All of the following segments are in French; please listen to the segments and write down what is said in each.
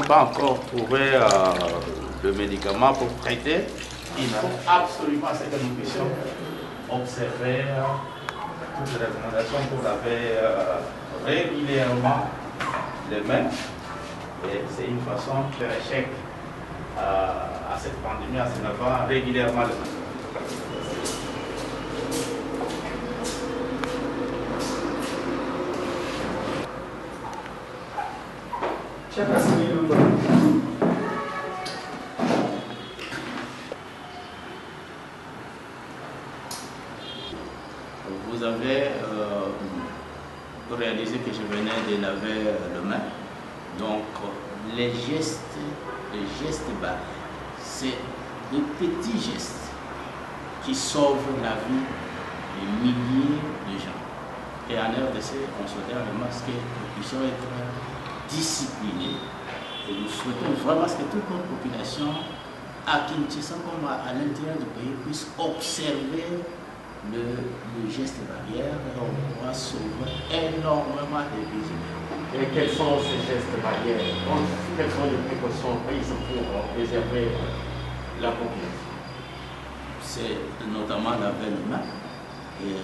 pas encore trouvé le médicament pour traiter, il faut absolument que nous puissions observer toutes les recommandations pour laver régulièrement les mains. Et c'est une façon de faire échec à cette pandémie, à se laver régulièrement les mains. Vous avez réalisé que je venais de laver le main. Donc les gestes barrières, c'est de petits gestes qui sauvent la vie de milliers de gens. Et en RDC, on souhaitait vraiment que nous puissions être disciplinés. Et nous souhaitons vraiment que toute notre population, à Kinshasa comme à l'intérieur du pays, puisse observer le geste barrière et on pourra sauver énormément de vies humaines. Et quels sont ces gestes barrières? Quelles sont les précautions prises pour préserver la population? C'est notamment laver les mains et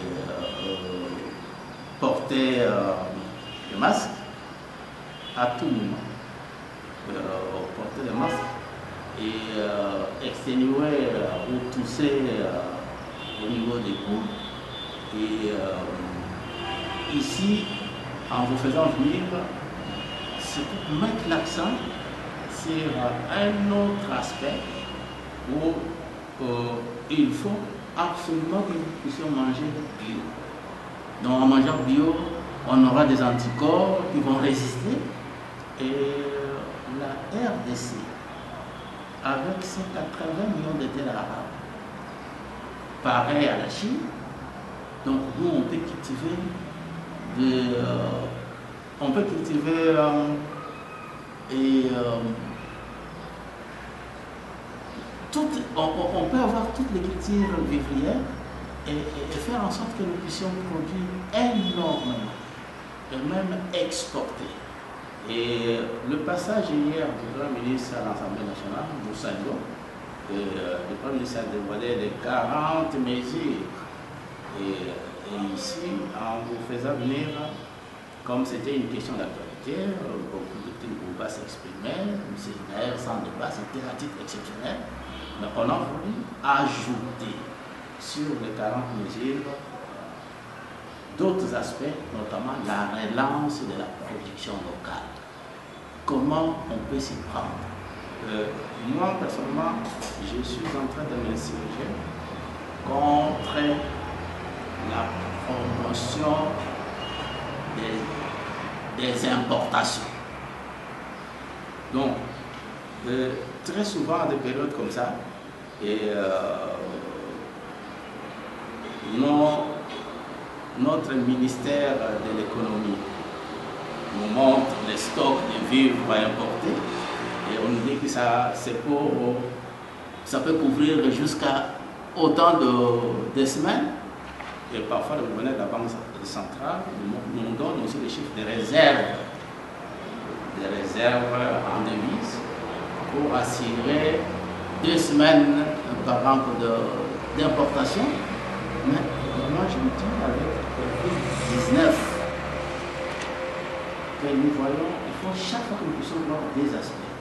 porter le masque à tout moment. Porter le masque et exténuer ou tousser au niveau des coudes. Et ici, en vous faisant venir, c'est pour mettre l'accent sur un autre aspect où il faut absolument que nous puissions manger bio. Donc en mangeant bio, on aura des anticorps qui vont résister. Et la RDC, avec ses 80 millions de terres arabes, pareil à la Chine, donc nous on peut cultiver on peut avoir toutes les cultures vivrières et faire en sorte que nous puissions produire énormément et même exporter. Et le passage hier du Premier ministre à l'Assemblée nationale, nous saluons, le Premier ministre a dévoilé les 40 mesures. Et ici, en vous faisant venir, comme c'était une question d'actualité, beaucoup de petits groupes pas s'exprimer, M. Naël sans débat, c'était à titre exceptionnel. Mais on a voulu ajouter sur les 40 mesures d'autres aspects, notamment la relance de la production locale. Comment on peut s'y prendre? Moi, personnellement, je suis en train de m'insurger contre la promotion des importations. Donc, très souvent, à des périodes comme ça, et notre ministère de l'économie nous montre les stocks de vivres importés et on nous dit que ça peut couvrir jusqu'à autant de semaines. Et parfois, le gouverneur de la Banque centrale nous donne aussi les chiffres des réserves en devises pour assurer 2 semaines par exemple d'importation. Mais moi, je me dis avec le Covid-19 que nous voyons, il faut chaque fois que nous puissions voir des aspects.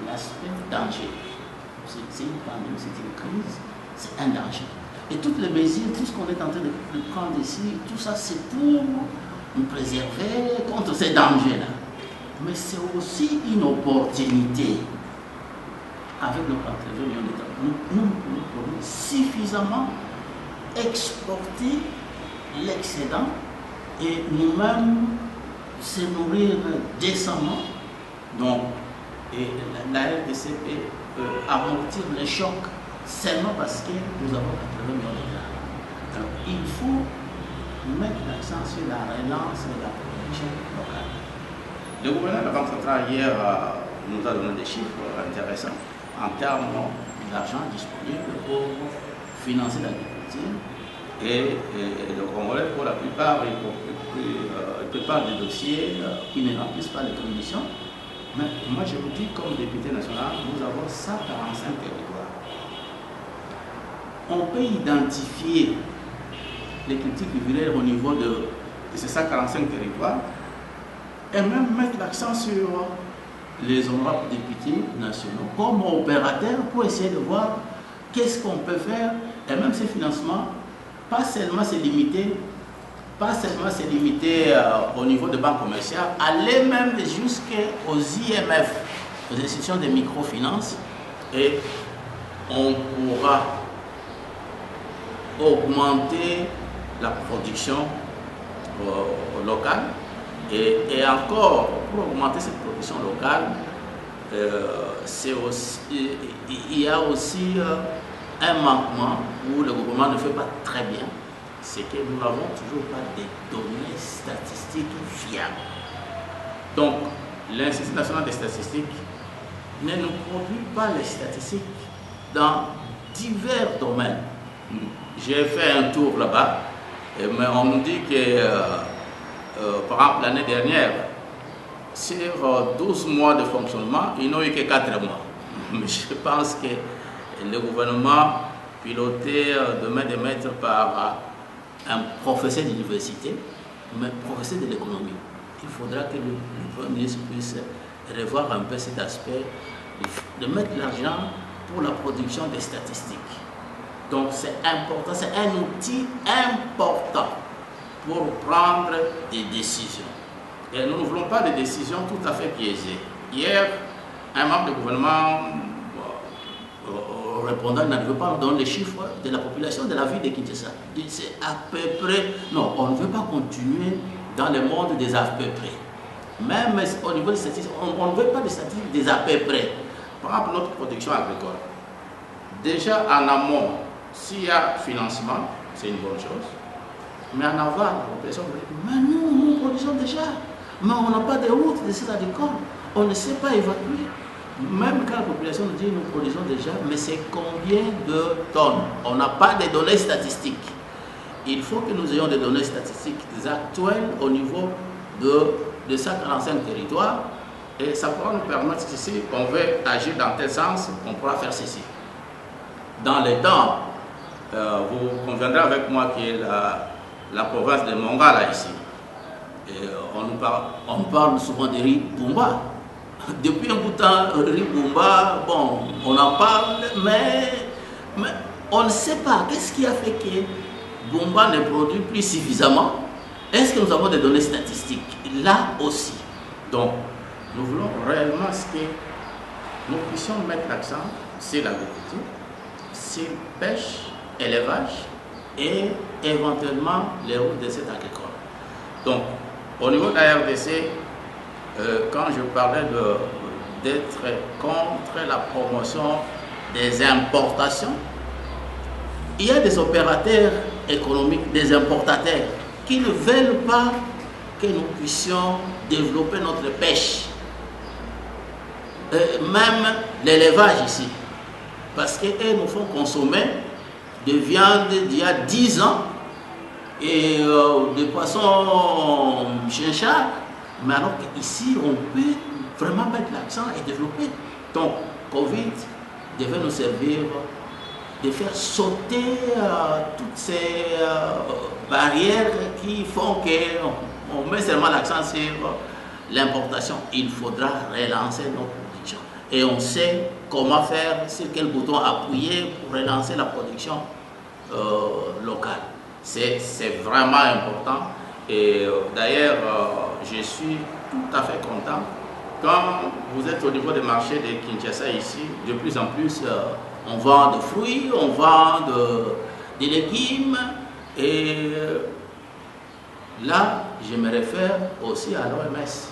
L'aspect danger. C'est une pandémie, c'est une crise, c'est un danger. Et toutes les mesures, tout ce qu'on est en train de prendre ici, tout ça, c'est pour nous préserver contre ces dangers-là. Mais c'est aussi une opportunité avec nos partenaires millions d'États. Nous pouvons suffisamment exporter l'excédent et nous-mêmes se nourrir décemment. Donc, et la RDC peut amortir les chocs seulement parce que nous avons 80 millions d'États. Donc, il faut mettre l'accent sur la relance de la production locale. Le gouverneur de la Banque centrale hier nous a donné des chiffres intéressants en termes d'argent disponible pour financer l'agriculture. Et le Congolais, pour la plupart, il prépare des dossiers qui ne remplissent pas les conditions. Mais moi, je vous dis, comme député national, nous avons 145 territoires. On peut identifier les critiques visuelles au niveau de ces 145 territoires et même mettre l'accent sur les honorables députés nationaux comme opérateurs pour essayer de voir qu'est-ce qu'on peut faire. Et même ces financements, pas seulement se limiter au niveau de banques commerciales, aller même jusqu'aux IMF, aux institutions de microfinance, et on pourra augmenter la production locale. Et encore, pour augmenter cette production locale, il y a aussi un manquement où le gouvernement ne fait pas très bien, c'est que nous n'avons toujours pas des données statistiques fiables. Donc, l'Institut national des statistiques ne nous produit pas les statistiques dans divers domaines. J'ai fait un tour là-bas, mais on nous dit que, par exemple, l'année dernière, sur 12 mois de fonctionnement, ils n'ont eu que 4 mois. Mais je pense que le gouvernement, piloté de main de maître par un professeur d'université, mais professeur de l'économie, il faudra que le Premier ministre puisse revoir un peu cet aspect, de mettre l'argent pour la production des statistiques. Donc c'est important, c'est un outil important pour prendre des décisions. Et nous ne voulons pas de décisions tout à fait biaisées. Hier, un membre du gouvernement répondant n'arrive pas à nous donner les chiffres de la population de la ville de Kinshasa. C'est à peu près... Non, on ne veut pas continuer dans le monde des à peu près. Même au niveau des statistiques, on ne veut pas des statistiques des à peu près. Par exemple, notre production agricole. Déjà en amont, s'il y a financement, c'est une bonne chose. Mais en aval, la population va dire, mais nous produisons déjà. Mais on n'a pas de route de ces agricoles. On ne sait pas évacuer. Même quand la population nous dit nous produisons déjà, mais c'est combien de tonnes? On n'a pas de données statistiques. Il faut que nous ayons des données statistiques actuelles au niveau de 145 territoires. Et ça pourra nous permettre, si on veut agir dans tel sens, on pourra faire ceci. Dans les temps, vous conviendrez avec moi que la province de Mongala ici, et on parle souvent de riz Bumba. Depuis un bout de temps, riz Bumba, bon, on en parle, mais on ne sait pas. Qu'est-ce qui a fait que Bumba ne produit plus suffisamment? Est-ce que nous avons des données statistiques? Là aussi. Donc, nous voulons réellement que nous puissions mettre l'accent sur l'agriculture, sur pêche, élevage et éventuellement les routes de cette agricole. Donc, au niveau de la RDC, quand je parlais d'être contre la promotion des importations, il y a des opérateurs économiques, des importateurs, qui ne veulent pas que nous puissions développer notre pêche. Même l'élevage ici. Parce qu'ils nous font consommer de viande d'il y a 10 ans et de poissons chinchard. Mais alors qu'ici, on peut vraiment mettre l'accent et développer. Donc, Covid devait nous servir de faire sauter toutes ces barrières qui font qu'on met seulement l'accent sur l'importation. Il faudra relancer nos productions. Et on sait comment faire, sur quel bouton appuyer pour relancer la production locale. C'est vraiment important. Et d'ailleurs, je suis tout à fait content quand vous êtes au niveau des marchés de Kinshasa ici, de plus en plus, on vend de fruits, on vend des légumes. Et là, je me réfère aussi à l'OMS,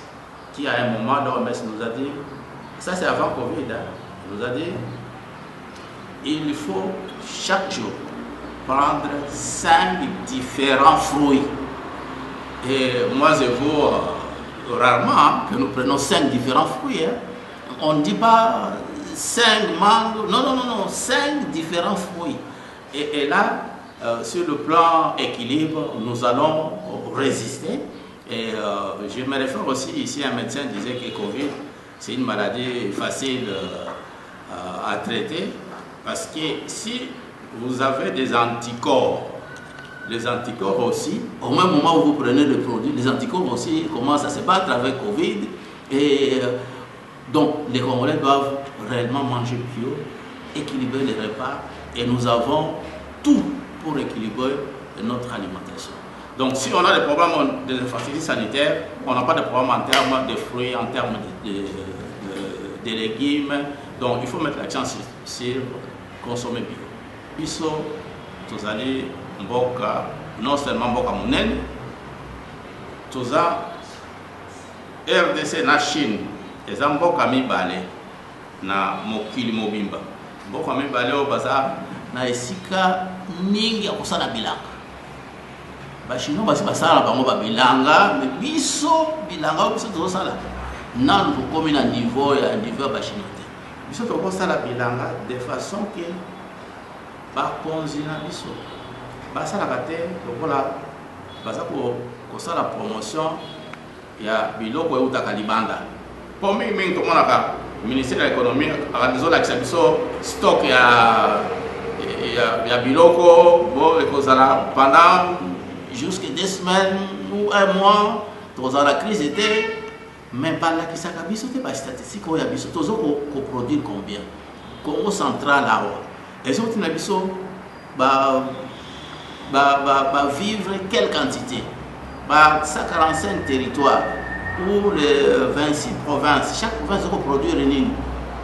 qui à un moment, l'OMS nous a dit, ça c'est avant Covid, nous a dit, il faut chaque jour prendre 5 différents fruits. Et moi, je vois rarement que nous prenons 5 différents fruits. On ne dit pas 5 mangues, non, 5 différents fruits. Et là, sur le plan équilibre, nous allons résister. Et je me réfère aussi ici, un médecin disait que Covid, c'est une maladie facile à traiter parce que si vous avez des anticorps, les anticorps aussi, au même moment où vous prenez le produit, les anticorps aussi commencent à se battre avec Covid. Et donc, les Congolais doivent réellement manger bio, équilibrer les repas. Et nous avons tout pour équilibrer notre alimentation. Donc, si on a des problèmes d'infrastructures sanitaires, on n'a pas de problème en termes de fruits, en termes de légumes. Donc, il faut mettre l'accent sur consommer bio. Biso, tous allez mboka, non seulement mboka monene, tous RDC na Chine, et ça mboka mibale na mokili mobimba. Mboka mibale au baza na esika mingi ya kosala bilanga. Bachino basi basala bango ba bilanga, mais biso bilanga biso tozosala. Nan komi na niveau ya bachino te. Biso tokosala bilanga de façon que bakonzi na biso basalaka te lokola baza kosala promotion ya biloko eutaka libanda. Po mingi tomonaka ministère de l'économie akazolakisa biso stock ya biloko bo ekozala pendant jusqu'à 2 semaines ou 1 mois. Tozala la crise était même pas là qui s'acabisse, c'était pas statistique. Il y a biso tozo ko produire combien Congo central là les autres nabiso vivre quelle quantité 145 territoires pour les 26 provinces. Chaque province peut produire une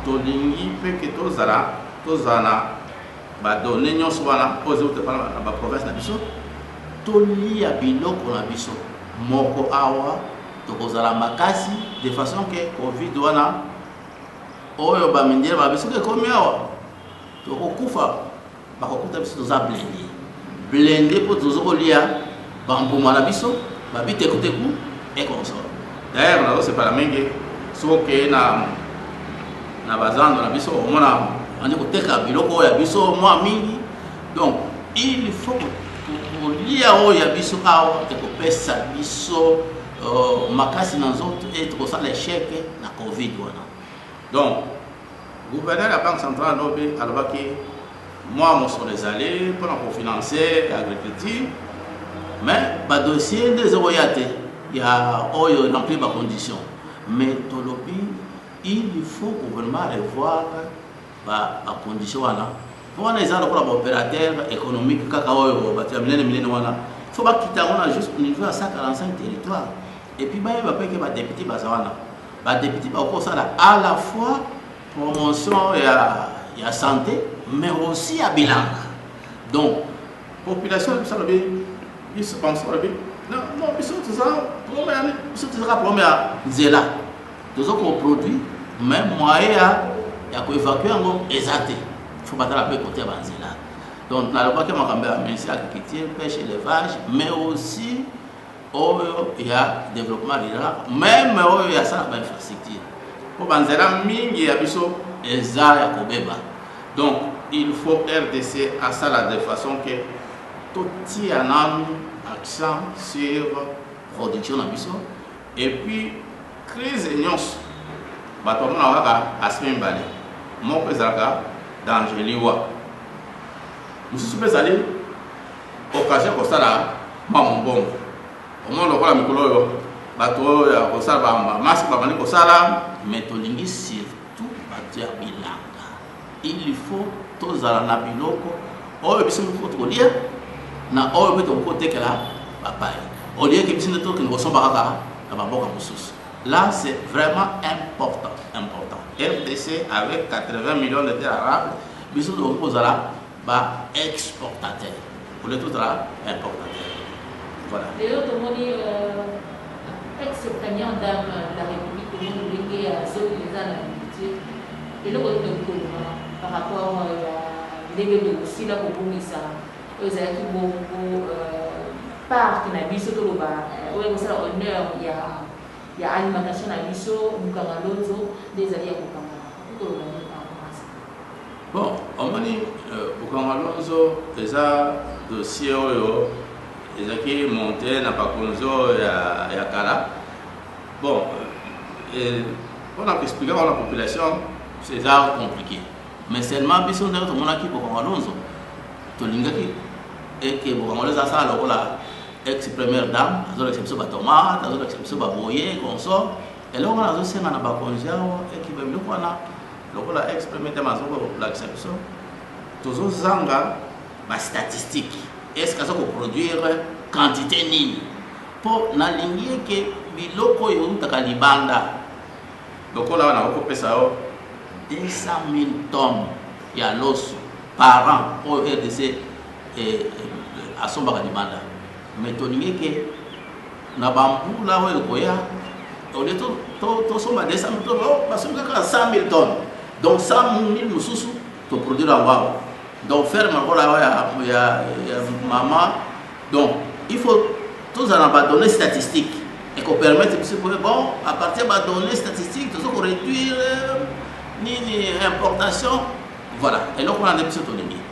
tolingi peut que tozana donner nyonso wana aux autres provinces nabiso toli ya biloko na biso moko awa tokozala makasi de façon que Covid wana oyo bamindele babiso ke komi awa tokokufa bakokuta biso toza blende po tozokolia bambuma na biso babitekuteku ekonsolo. D'ailleurs nazosepala mingi soki na bazando na biso omona andi koteka biloko oyo ya biso mwa mingi. Donc il faut kolia oyo ya biso awa ekopesa biso makasi na nzoto et tokosala échec na Covid wana. Donc gouverneur de la Banque centrale lobi alobaki moi mosolo ezali mpona kofinancer agriculture, mais badossier nde ezokoya te ya oyo remplir bacondition. Mais tolobi il faut gouvernement revoir bacondition wana po wana eza lokola baopérateur économique kaka oyo bato ya minene wana fo bakita yango na juste au niveau ya 145 territoire. Et puis bayeba mpe ke badepute baza wana badepute bakosala à la fois promotion ya santé mais aussi ya bilanga. Donc population biso lobi biso pense lobi non biso tozaka problème ya nzela tozoko produit même moyen ya koévacuer yango eza te. Il faut battre peu côté banzela. Donc nalobaki makambo ya ministère de l'agriculture, pêche et élevage, mais aussi il y a développement rural, même il y a ça infrastructure. Pour banzela mingi ya biso eza ya kobeba. Donc il faut RDC à ça de façon que tout y a un accent sur production na biso et puis crise nyonso bato mona waka asmi mbale moko ezalaka danger liwa mosusu mpe ezali occasion kosala mamombongo omona lokola mikolo oyo bato oyo ya kosala bamaske babandi kosala mais tolingi surtout bato ya bilanga. Il faut tozala na biloko oyo biso moko tokolia na oyo mpe tokotekela bapai olieke biso nde tokende kosomba kaka na bamboka mosusu. Là c'est vraiment important. RDC avec 80 millions de terres arables, biso tokozala exportateur pour les tout importateur. Voilà. Léo tomoni ex-président de la République de Moulingue à ceux qui les ont l'habitude et le côté par rapport à l'événement de aussi là pour ça aux acquis beaucoup part que na biso to ba ouais ça honneur il y a alimentation na biso mukanga lozo des alliés mukanga. Bon, omoni mukanga lozo eza dossier oyo ezaki monté na bakonzo ya kala. Bon On a expliqué à la population, c'est ça compliqué. Mais seulement, si on a tout le monde qui peut comprendre, tout le monde et que vous avez ça, alors la ex-première dame, vous avez l'exception de tomate, vous avez l'exception de boyer, comme ça. Et là, on a aussi un abaconja et qui veut le voir là. Donc, la ex-première dame, vous avez l'exception. Toujours zanga, ma statistique. Est-ce que ça peut produire quantité nini? Pour n'aligner que biloko yo takalibanda. Donc là, on a coupé ça 200 000 tonnes ya l'os par an au RDC à son bagadimanda. Mais tonique que na bambou là où le koya, on est tout somma 200 000 tonnes parce que 100 000 tonnes. Donc 100 000 mususu pour produire en wao. Donc faire il y a maman. Donc il faut tous en abandonner statistiques et qu'on permette bon à partir de données statistiques tout ça pour réduire ni importation voilà et donc on a des petits autonomies.